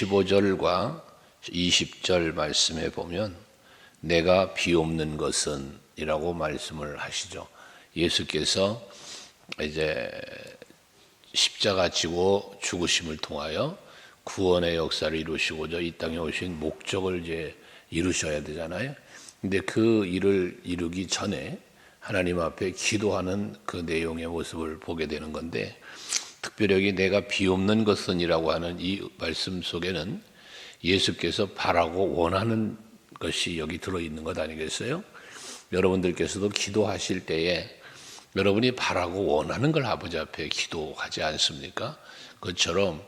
15절과 20절 말씀에 보면 내가 비옵는 것은 이라고 말씀을 하시죠. 예수께서 이제 십자가 지고 죽으심을 통하여 구원의 역사를 이루시고자 이 땅에 오신 목적을 이제 이루셔야 되잖아요. 근데 그 일을 이루기 전에 하나님 앞에 기도하는 그 내용의 모습을 보게 되는 건데, 특별히 여기 내가 비옵는 것은이라고 하는 이 말씀 속에는 예수께서 바라고 원하는 것이 여기 들어있는 것 아니겠어요? 여러분들께서도 기도하실 때에 여러분이 바라고 원하는 걸 아버지 앞에 기도하지 않습니까? 그것처럼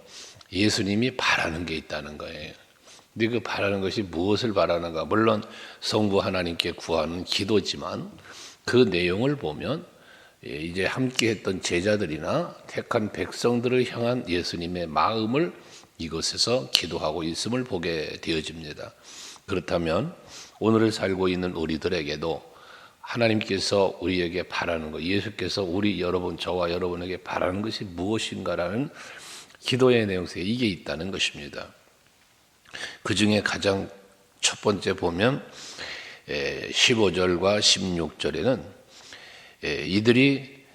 예수님이 바라는 게 있다는 거예요. 근데 그 바라는 것이 무엇을 바라는가? 물론 성부 하나님께 구하는 기도지만 그 내용을 보면 이제 함께 했던 제자들이나 택한 백성들을 향한 예수님의 마음을 이곳에서 기도하고 있음을 보게 되어집니다. 그렇다면 오늘을 살고 있는 우리들에게도 하나님께서 우리에게 바라는 것, 예수께서 저와 여러분에게 바라는 것이 무엇인가라는 기도의 내용 속에 이게 있다는 것입니다. 그 중에 가장 첫 번째 보면 15절과 16절에는 이들이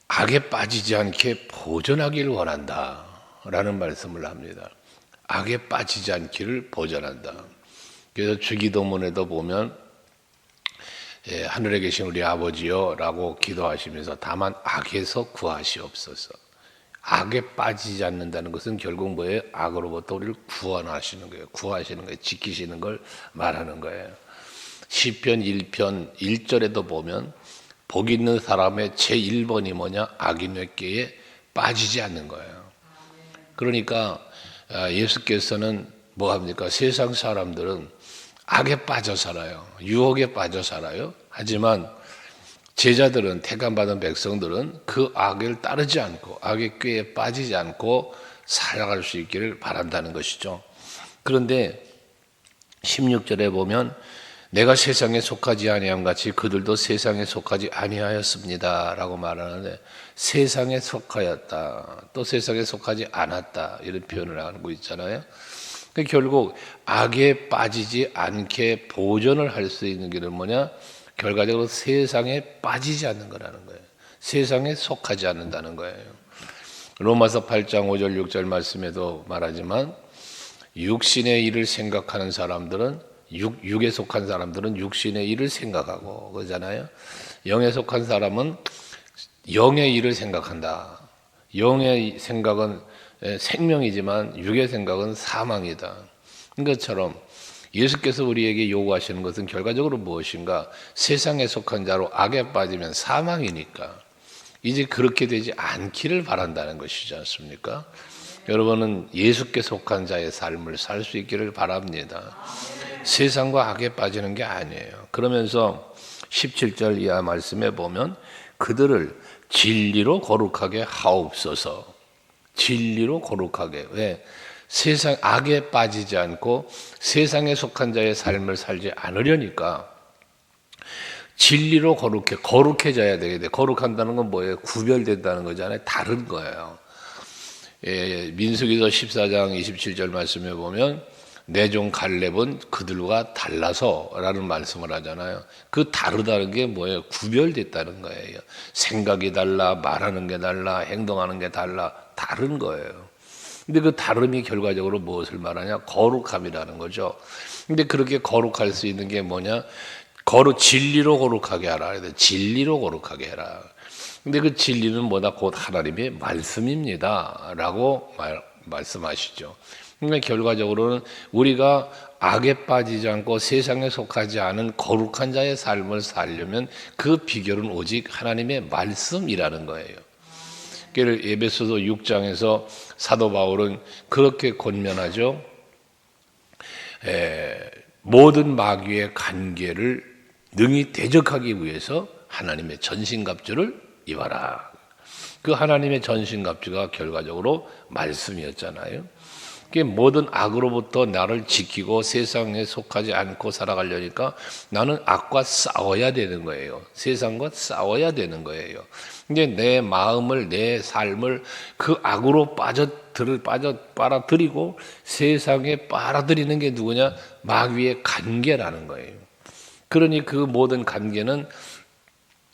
악에 빠지지 않게 보존하기를 원한다 라는 말씀을 합니다. 악에 빠지지 않기를 보존한다. 그래서 주기도문에도 보면 하늘에 계신 우리 아버지여 라고 기도하시면서 다만 악에서 구하시옵소서. 악에 빠지지 않는다는 것은 결국 뭐예요? 악으로부터 우리를 구원하시는 거예요. 구하시는 거예요. 지키시는 걸 말하는 거예요. 시편 1편 1절에도 보면 복 있는 사람의 제1번이 뭐냐? 악인의 꾀에 빠지지 않는 거예요. 그러니까 예수께서는 뭐 합니까? 세상 사람들은 악에 빠져 살아요. 유혹에 빠져 살아요. 하지만 제자들은, 택함받은 백성들은 그 악을 따르지 않고 악의 꾀에 빠지지 않고 살아갈 수 있기를 바란다는 것이죠. 그런데 16절에 보면 내가 세상에 속하지 아니함 같이 그들도 세상에 속하지 아니하였습니다 라고 말하는데, 세상에 속하였다, 또 세상에 속하지 않았다, 이런 표현을 하고 있잖아요. 결국 악에 빠지지 않게 보존을 할 수 있는 길은 뭐냐? 결과적으로 세상에 빠지지 않는 거라는 거예요. 세상에 속하지 않는다는 거예요. 로마서 8장 5절 6절 말씀에도 말하지만 육신의 일을 생각하는 사람들은 육에 속한 사람들은 육신의 일을 생각하고 그러잖아요. 영에 속한 사람은 영의 일을 생각한다. 영의 생각은 생명이지만 육의 생각은 사망이다. 이것처럼 예수께서 우리에게 요구하시는 것은 결과적으로 무엇인가? 세상에 속한 자로 악에 빠지면 사망이니까 이제 그렇게 되지 않기를 바란다는 것이지 않습니까? 여러분은 예수께 속한 자의 삶을 살 수 있기를 바랍니다. 세상과 악에 빠지는 게 아니에요. 그러면서 17절 이하 말씀에 보면 그들을 진리로 거룩하게 하옵소서. 진리로 거룩하게. 왜? 세상 악에 빠지지 않고 세상에 속한 자의 삶을 살지 않으려니까 진리로 거룩해져야 되겠네. 거룩한다는 건 뭐예요? 구별된다는 거잖아요. 다른 거예요. 민수기서 14장 27절 말씀에 보면 내 종 갈렙은 그들과 달라서 라는 말씀을 하잖아요. 그 다르다는 게 뭐예요? 구별됐다는 거예요. 생각이 달라, 말하는 게 달라, 행동하는 게 달라, 다른 거예요. 근데 그 다름이 결과적으로 무엇을 말하냐? 거룩함이라는 거죠. 근데 그렇게 거룩할 수 있는 게 뭐냐? 진리로 거룩하게 하라. 진리로 거룩하게 해라. 근데 그 진리는 뭐다? 곧 하나님의 말씀입니다 라고 말씀하시죠. 그러니까 결과적으로는 우리가 악에 빠지지 않고 세상에 속하지 않은 거룩한 자의 삶을 살려면 그 비결은 오직 하나님의 말씀이라는 거예요. 그래서 에베소서 6장에서 사도 바울은 그렇게 권면하죠. 모든 마귀의 관계를 능히 대적하기 위해서 하나님의 전신갑주를 입어라. 그 하나님의 전신갑주가 결과적으로 말씀이었잖아요. 모든 악으로부터 나를 지키고 세상에 속하지 않고 살아가려니까 나는 악과 싸워야 되는 거예요. 세상과 싸워야 되는 거예요. 이제 내 마음을, 내 삶을 그 악으로 빨아들이고 세상에 빨아들이는 게 누구냐? 마귀의 관계라는 거예요. 그러니 그 모든 관계는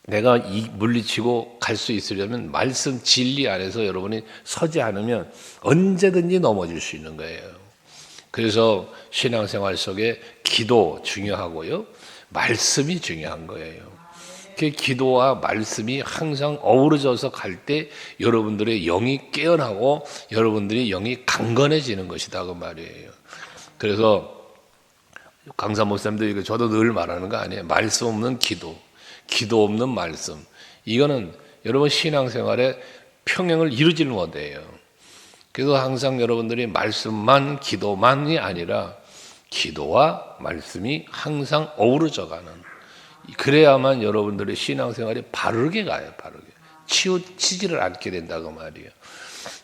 내가 물리치고 갈 수 있으려면 말씀 진리 안에서 여러분이 서지 않으면 언제든지 넘어질 수 있는 거예요. 그래서 신앙생활 속에 기도 중요하고요. 말씀이 중요한 거예요. 그 기도와 말씀이 항상 어우러져서 갈 때 여러분들의 영이 깨어나고 여러분들의 영이 강건해지는 것이다 그 말이에요. 그래서 강사 목사님도 저도 늘 말하는 거 아니에요. 말씀 없는 기도, 기도 없는 말씀. 이거는 여러분 신앙생활에 평행을 이루지를 못해요. 그래서 항상 여러분들이 말씀만, 기도만이 아니라 기도와 말씀이 항상 어우러져 가는, 그래야만 여러분들의 신앙생활이 바르게 가요. 바르게 치지를 않게 된다고 말이에요.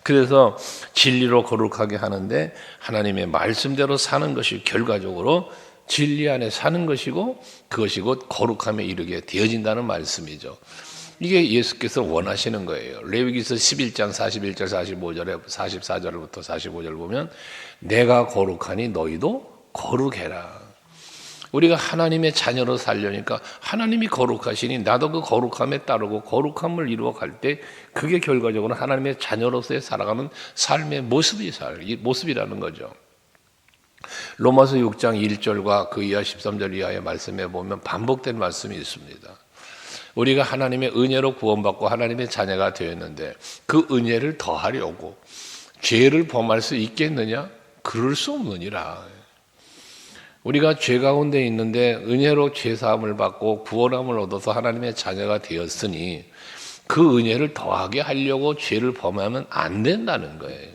그래서 진리로 거룩하게 하는데 하나님의 말씀대로 사는 것이 결과적으로 진리 안에 사는 것이고 그것이 곧 거룩함에 이르게 되어진다는 말씀이죠. 이게 예수께서 원하시는 거예요. 레위기서 11장 41절 45절에 44절부터 45절 보면 내가 거룩하니 너희도 거룩해라. 우리가 하나님의 자녀로 살려니까 하나님이 거룩하시니 나도 그 거룩함에 따르고 거룩함을 이루어 갈 때 그게 결과적으로 하나님의 자녀로서의 살아가는 삶의 모습이라는 거죠. 로마서 6장 1절과 그 이하 13절 이하의 말씀에 보면 반복된 말씀이 있습니다. 우리가 하나님의 은혜로 구원받고 하나님의 자녀가 되었는데 그 은혜를 더하려고 죄를 범할 수 있겠느냐? 그럴 수 없느니라. 우리가 죄 가운데 있는데 은혜로 죄 사함을 받고 구원함을 얻어서 하나님의 자녀가 되었으니 그 은혜를 더하게 하려고 죄를 범하면 안 된다는 거예요.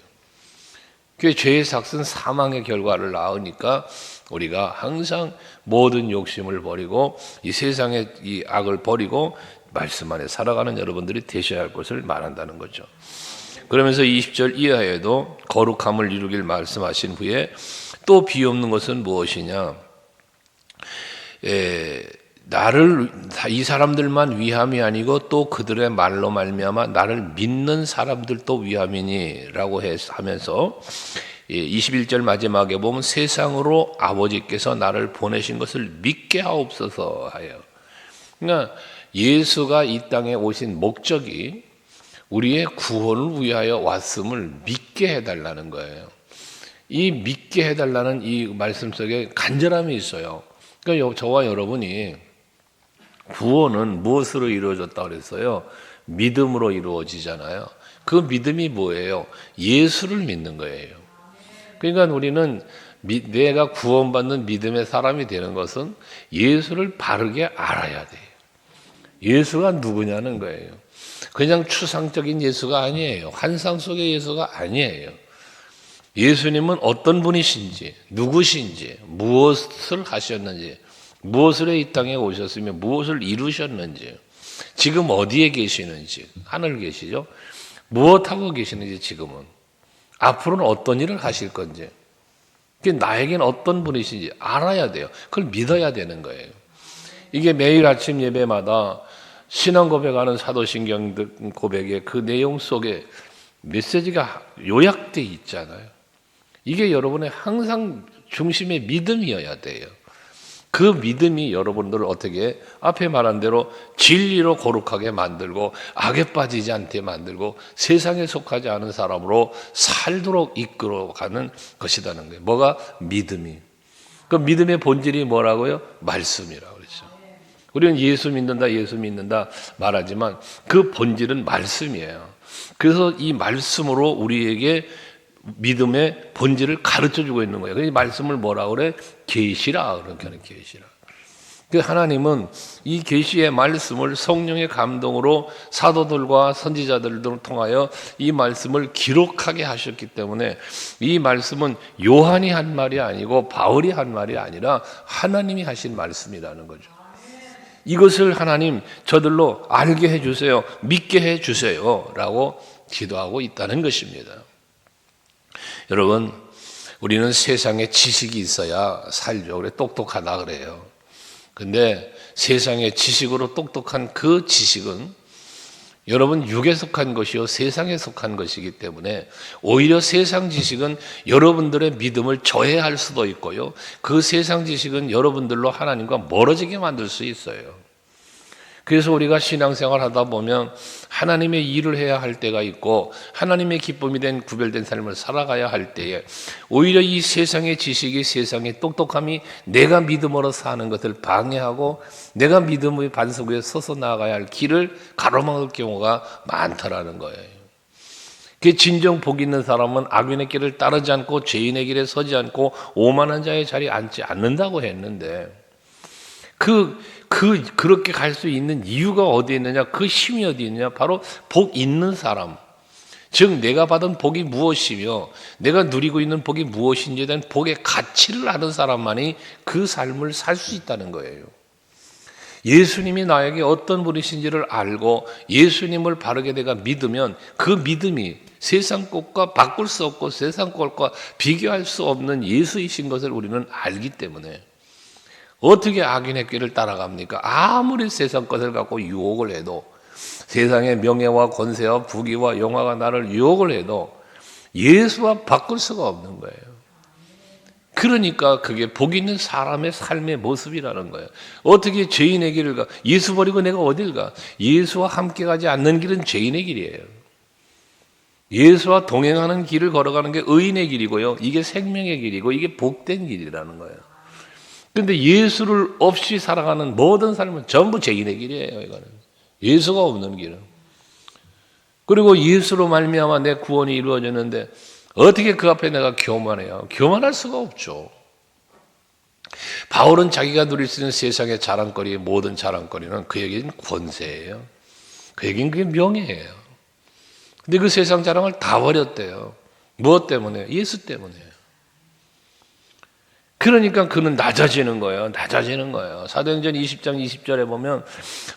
그 죄의 삭은 사망의 결과를 낳으니까 우리가 항상 모든 욕심을 버리고 이 세상의 이 악을 버리고 말씀 안에 살아가는 여러분들이 되셔야 할 것을 말한다는 거죠. 그러면서 20절 이하에도 거룩함을 이루길 말씀하신 후에 또 비옵는 것은 무엇이냐? 나를 이 사람들만 위함이 아니고 또 그들의 말로 말미암아 나를 믿는 사람들도 위함이니라고 하면서 21절 마지막에 보면 세상으로 아버지께서 나를 보내신 것을 믿게 하옵소서 하여. 그러니까 예수가 이 땅에 오신 목적이 우리의 구원을 위하여 왔음을 믿게 해달라는 거예요. 이 믿게 해달라는 이 말씀 속에 간절함이 있어요. 그러니까 저와 여러분이 구원은 무엇으로 이루어졌다 그랬어요? 믿음으로 이루어지잖아요. 그 믿음이 뭐예요? 예수를 믿는 거예요. 그러니까 우리는 내가 구원받는 믿음의 사람이 되는 것은 예수를 바르게 알아야 돼요. 예수가 누구냐는 거예요. 그냥 추상적인 예수가 아니에요. 환상 속의 예수가 아니에요. 예수님은 어떤 분이신지, 누구신지, 무엇을 하셨는지, 무엇을 이 땅에 오셨으며 무엇을 이루셨는지, 지금 어디에 계시는지, 하늘 계시죠? 무엇하고 계시는지 지금은, 앞으로는 어떤 일을 하실 건지, 나에게는 어떤 분이신지 알아야 돼요. 그걸 믿어야 되는 거예요. 이게 매일 아침 예배마다 신앙 고백하는 사도신경 고백의 그 내용 속에 메시지가 요약되어 있잖아요. 이게 여러분의 항상 중심의 믿음이어야 돼요. 그 믿음이 여러분들을 어떻게 앞에 말한 대로 진리로 거룩하게 만들고 악에 빠지지 않게 만들고 세상에 속하지 않은 사람으로 살도록 이끌어가는 것이라는 거예요. 뭐가? 믿음이. 그 믿음의 본질이 뭐라고요? 말씀이라고 그러죠. 우리는 예수 믿는다 말하지만 그 본질은 말씀이에요. 그래서 이 말씀으로 우리에게 믿음의 본질을 가르쳐주고 있는 거예요. 그 말씀을 뭐라 그래? 계시라. 그렇게 하는 계시라. 그 하나님은 이 계시의 말씀을 성령의 감동으로 사도들과 선지자들을 통하여 이 말씀을 기록하게 하셨기 때문에 이 말씀은 요한이 한 말이 아니고 바울이 한 말이 아니라 하나님이 하신 말씀이라는 거죠. 이것을 하나님 저들로 알게 해주세요. 믿게 해주세요. 라고 기도하고 있다는 것입니다. 여러분, 우리는 세상에 지식이 있어야 살죠. 그래 똑똑하다 그래요. 근데 세상의 지식으로 똑똑한 그 지식은 여러분 육에 속한 것이요 세상에 속한 것이기 때문에 오히려 세상 지식은 여러분들의 믿음을 저해할 수도 있고요. 그 세상 지식은 여러분들로 하나님과 멀어지게 만들 수 있어요. 그래서 우리가 신앙생활 하다 보면 하나님의 일을 해야 할 때가 있고 하나님의 기쁨이 된 구별된 삶을 살아가야 할 때에 오히려 이 세상의 지식이 세상의 똑똑함이 내가 믿음으로 사는 것을 방해하고 내가 믿음의 반석 위에 서서 나아가야 할 길을 가로막을 경우가 많다라는 거예요. 그 진정 복 있는 사람은 악인의 길을 따르지 않고 죄인의 길에 서지 않고 오만한 자의 자리에 앉지 않는다고 했는데 그렇게 갈 수 있는 이유가 어디 있느냐? 그 힘이 어디 있느냐? 바로 복 있는 사람. 즉, 내가 받은 복이 무엇이며, 내가 누리고 있는 복이 무엇인지에 대한 복의 가치를 아는 사람만이 그 삶을 살 수 있다는 거예요. 예수님이 나에게 어떤 분이신지를 알고 예수님을 바르게 내가 믿으면 그 믿음이 세상 것과 바꿀 수 없고 세상 것과 비교할 수 없는 예수이신 것을 우리는 알기 때문에 어떻게 악인의 길을 따라갑니까? 아무리 세상 것을 갖고 유혹을 해도 세상의 명예와 권세와 부귀와 영화가 나를 유혹을 해도 예수와 바꿀 수가 없는 거예요. 그러니까 그게 복 있는 사람의 삶의 모습이라는 거예요. 어떻게 죄인의 길을 가? 예수 버리고 내가 어딜 가? 예수와 함께 가지 않는 길은 죄인의 길이에요. 예수와 동행하는 길을 걸어가는 게 의인의 길이고요. 이게 생명의 길이고 이게 복된 길이라는 거예요. 그런데 예수를 없이 살아가는 모든 삶은 전부 죄인의 길이에요. 이거는 예수가 없는 길은. 그리고 예수로 말미암아 내 구원이 이루어졌는데 어떻게 그 앞에 내가 교만해요? 교만할 수가 없죠. 바울은 자기가 누릴 수 있는 세상의 자랑거리의 모든 자랑거리는 그에게는 권세예요. 그에게는 그게 명예예요. 근데 그 세상 자랑을 다 버렸대요. 무엇 때문에? 예수 때문에. 그러니까 그는 낮아지는 거예요. 낮아지는 거예요. 사도행전 20장 20절에 보면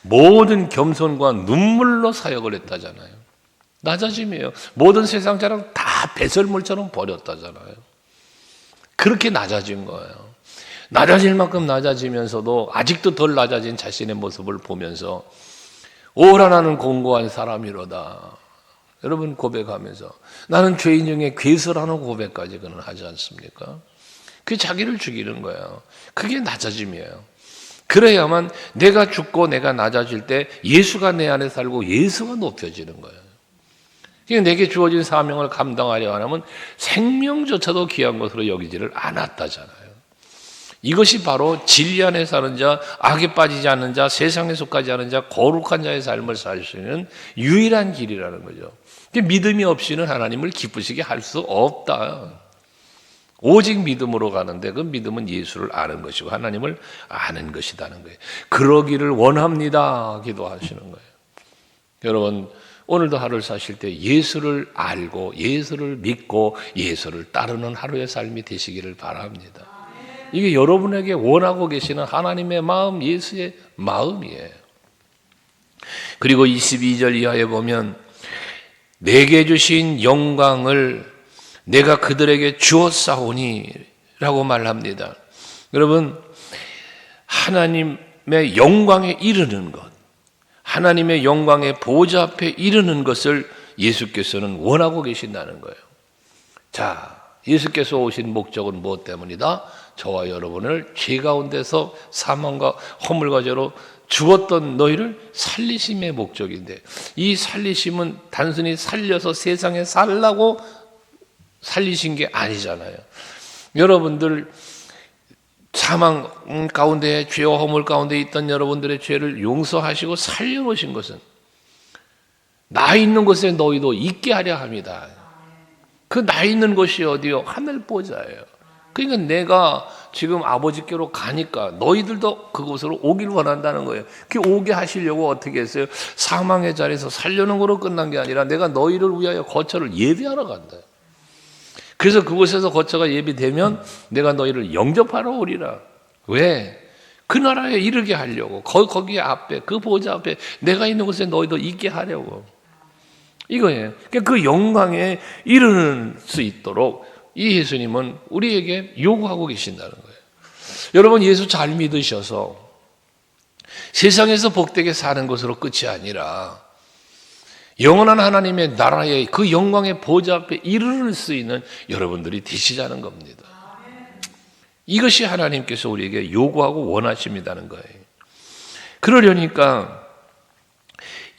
모든 겸손과 눈물로 사역을 했다잖아요. 낮아짐이에요. 모든 세상 자랑 다 배설물처럼 버렸다잖아요. 그렇게 낮아진 거예요. 낮아질 만큼 낮아지면서도 아직도 덜 낮아진 자신의 모습을 보면서 오라 나는 공고한 사람이로다. 여러분 고백하면서 나는 죄인 중에 괴수라는 고백까지 그는 하지 않습니까? 그게 자기를 죽이는 거예요. 그게 낮아짐이에요. 그래야만 내가 죽고 내가 낮아질 때 예수가 내 안에 살고 예수가 높여지는 거예요. 그러니까 내게 주어진 사명을 감당하려 하면 생명조차도 귀한 것으로 여기지를 않았다잖아요. 이것이 바로 진리 안에 사는 자, 악에 빠지지 않는 자, 세상에 속하지 않은 자, 거룩한 자의 삶을 살 수 있는 유일한 길이라는 거죠. 믿음이 없이는 하나님을 기쁘시게 할 수 없다. 오직 믿음으로 가는데 그 믿음은 예수를 아는 것이고 하나님을 아는 것이라는 거예요. 그러기를 원합니다. 기도하시는 거예요. 여러분 오늘도 하루를 사실 때 예수를 알고 예수를 믿고 예수를 따르는 하루의 삶이 되시기를 바랍니다. 이게 여러분에게 원하고 계시는 하나님의 마음, 예수의 마음이에요. 그리고 22절 이하에 보면 내게 주신 영광을 내가 그들에게 주었사오니 라고 말합니다. 여러분 하나님의 영광에 이르는 것, 하나님의 영광의 보좌 앞에 이르는 것을 예수께서는 원하고 계신다는 거예요. 자, 예수께서 오신 목적은 무엇 때문이다? 저와 여러분을 죄 가운데서 사망과 허물과 죄로 죽었던 너희를 살리심의 목적인데 이 살리심은 단순히 살려서 세상에 살라고 살리신 게 아니잖아요. 여러분들 사망 가운데 죄와 허물 가운데 있던 여러분들의 죄를 용서하시고 살려놓으신 것은 나 있는 곳에 너희도 있게 하려 합니다. 그 나 있는 곳이 어디요? 하늘 보좌예요. 그러니까 내가 지금 아버지께로 가니까 너희들도 그곳으로 오길 원한다는 거예요. 그 오게 하시려고 어떻게 했어요? 사망의 자리에서 살려는 거로 끝난 게 아니라 내가 너희를 위하여 거처를 예비하러 간다. 그래서 그곳에서 거처가 예비되면 내가 너희를 영접하러 오리라. 왜? 그 나라에 이르게 하려고. 거기 앞에 그 보좌 앞에 내가 있는 곳에 너희도 있게 하려고. 이거예요. 그 영광에 이르는 수 있도록 이 예수님은 우리에게 요구하고 계신다는 거예요. 여러분, 예수 잘 믿으셔서 세상에서 복되게 사는 것으로 끝이 아니라 영원한 하나님의 나라의 그 영광의 보좌 앞에 이르를 수 있는 여러분들이 되시자는 겁니다. 이것이 하나님께서 우리에게 요구하고 원하십니다는 거예요. 그러려니까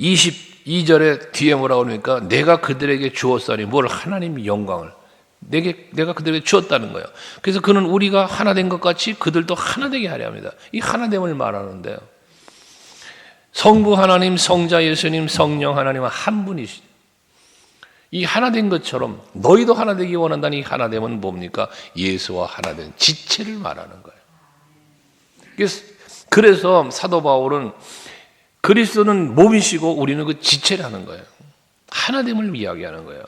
22절에 뒤에 뭐라고 그러니까 내가 그들에게 주었으니 뭘 하나님의 영광을 내가 그들에게 주었다는 거예요. 그래서 그는 우리가 하나 된 것 같이 그들도 하나 되게 하려 합니다. 이 하나됨을 말하는데요. 성부 하나님, 성자 예수님, 성령 하나님은 한 분이시죠. 이 하나 된 것처럼 너희도 하나 되기 원한다는 이 하나됨은 뭡니까? 예수와 하나 된 지체를 말하는 거예요. 그래서 사도 바울은 그리스도는 몸이시고 우리는 그 지체라는 거예요. 하나됨을 이야기하는 거예요.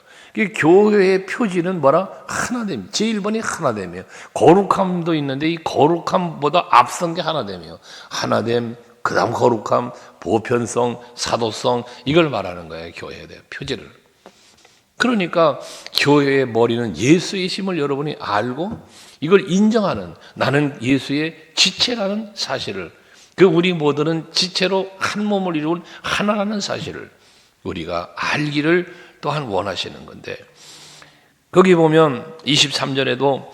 교회의 표지는 뭐라? 하나됨. 제1번이 하나됨이에요. 거룩함도 있는데 이 거룩함보다 앞선 게 하나됨이에요. 하나됨, 그 다음 거룩함, 보편성, 사도성, 이걸 말하는 거예요. 교회에 대한 표지를. 그러니까 교회의 머리는 예수이심을 여러분이 알고 이걸 인정하는, 나는 예수의 지체라는 사실을, 우리 모두는 지체로 한 몸을 이룬 하나라는 사실을 우리가 알기를 또한 원하시는 건데, 거기 보면 23절에도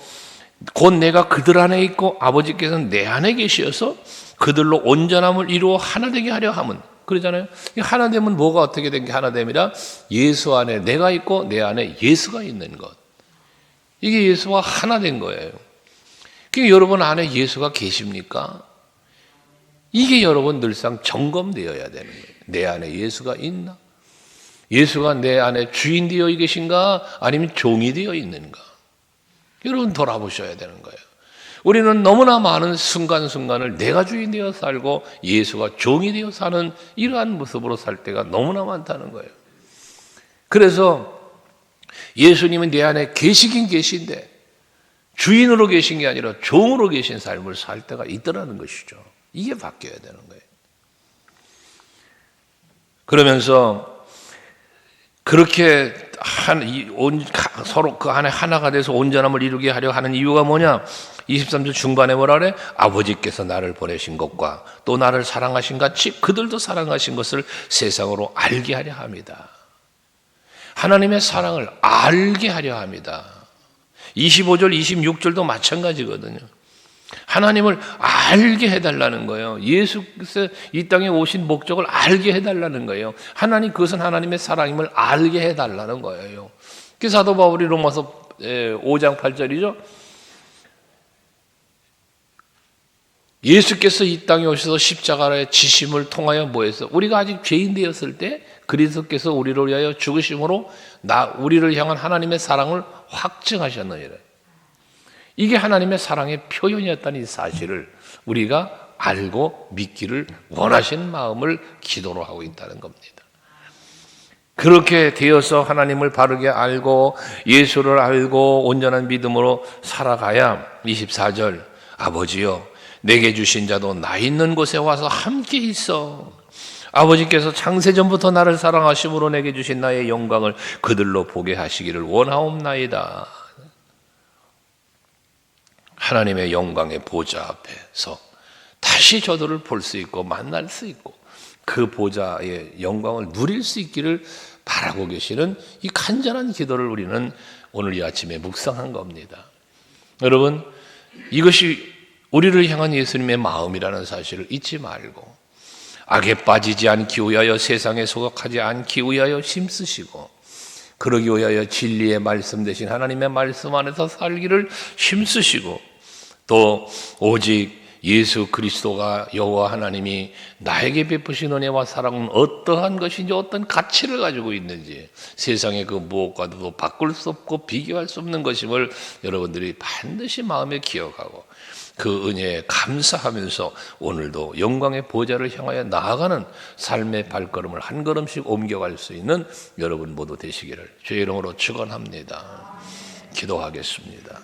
곧 내가 그들 안에 있고 아버지께서는 내 안에 계시어서 그들로 온전함을 이루어 하나 되게 하려 함은, 그러잖아요. 하나됨은 뭐가 어떻게 된 게 하나됨이라? 예수 안에 내가 있고 내 안에 예수가 있는 것. 이게 예수와 하나 된 거예요. 그러니까 여러분 안에 예수가 계십니까? 이게 여러분 늘상 점검되어야 되는 거예요. 내 안에 예수가 있나? 예수가 내 안에 주인 되어 계신가? 아니면 종이 되어 있는가? 여러분 돌아보셔야 되는 거예요. 우리는 너무나 많은 순간순간을 내가 주인 되어 살고 예수가 종이 되어 사는 이러한 모습으로 살 때가 너무나 많다는 거예요. 그래서 예수님은 내 안에 계시긴 계신데 주인으로 계신 게 아니라 종으로 계신 삶을 살 때가 있더라는 것이죠. 이게 바뀌어야 되는 거예요. 그러면서 그렇게 서로 그 안에 하나가 돼서 온전함을 이루게 하려 하는 이유가 뭐냐? 23절 중반에 뭐라 그래? 아버지께서 나를 보내신 것과 또 나를 사랑하신 같이 그들도 사랑하신 것을 세상으로 알게 하려 합니다. 하나님의 사랑을 알게 하려 합니다. 25절, 26절도 마찬가지거든요. 하나님을 알게 해달라는 거예요. 예수께서 이 땅에 오신 목적을 알게 해달라는 거예요. 하나님, 그것은 하나님의 사랑임을 알게 해달라는 거예요. 그래서 사도 바울이 로마서 5장 8절이죠. 예수께서 이 땅에 오셔서 십자가의 지심을 통하여 뭐했어? 우리가 아직 죄인 되었을 때 그리스도께서 우리를 위하여 죽으심으로 우리를 향한 하나님의 사랑을 확증하셨느니라. 이게 하나님의 사랑의 표현이었다는 이 사실을 우리가 알고 믿기를 원하시는 마음을 기도로 하고 있다는 겁니다. 그렇게 되어서 하나님을 바르게 알고 예수를 알고 온전한 믿음으로 살아가야 24절 아버지여 내게 주신 자도 나 있는 곳에 와서 함께 있어. 아버지께서 창세전부터 나를 사랑하심으로 내게 주신 나의 영광을 그들로 보게 하시기를 원하옵나이다. 하나님의 영광의 보좌 앞에서 다시 저들을 볼 수 있고 만날 수 있고 그 보좌의 영광을 누릴 수 있기를 바라고 계시는 이 간절한 기도를 우리는 오늘 이 아침에 묵상한 겁니다. 여러분, 이것이 우리를 향한 예수님의 마음이라는 사실을 잊지 말고 악에 빠지지 않기 위하여 세상에 소각하지 않기 위하여 힘쓰시고 그러기 위하여 진리의 말씀 대신 하나님의 말씀 안에서 살기를 힘쓰시고 또 오직 예수 그리스도가 여호와 하나님이 나에게 베푸신 은혜와 사랑은 어떠한 것인지 어떤 가치를 가지고 있는지 세상의 그 무엇과도 바꿀 수 없고 비교할 수 없는 것임을 여러분들이 반드시 마음에 기억하고 그 은혜에 감사하면서 오늘도 영광의 보좌를 향하여 나아가는 삶의 발걸음을 한 걸음씩 옮겨갈 수 있는 여러분 모두 되시기를 주의 이름으로 축원합니다. 기도하겠습니다.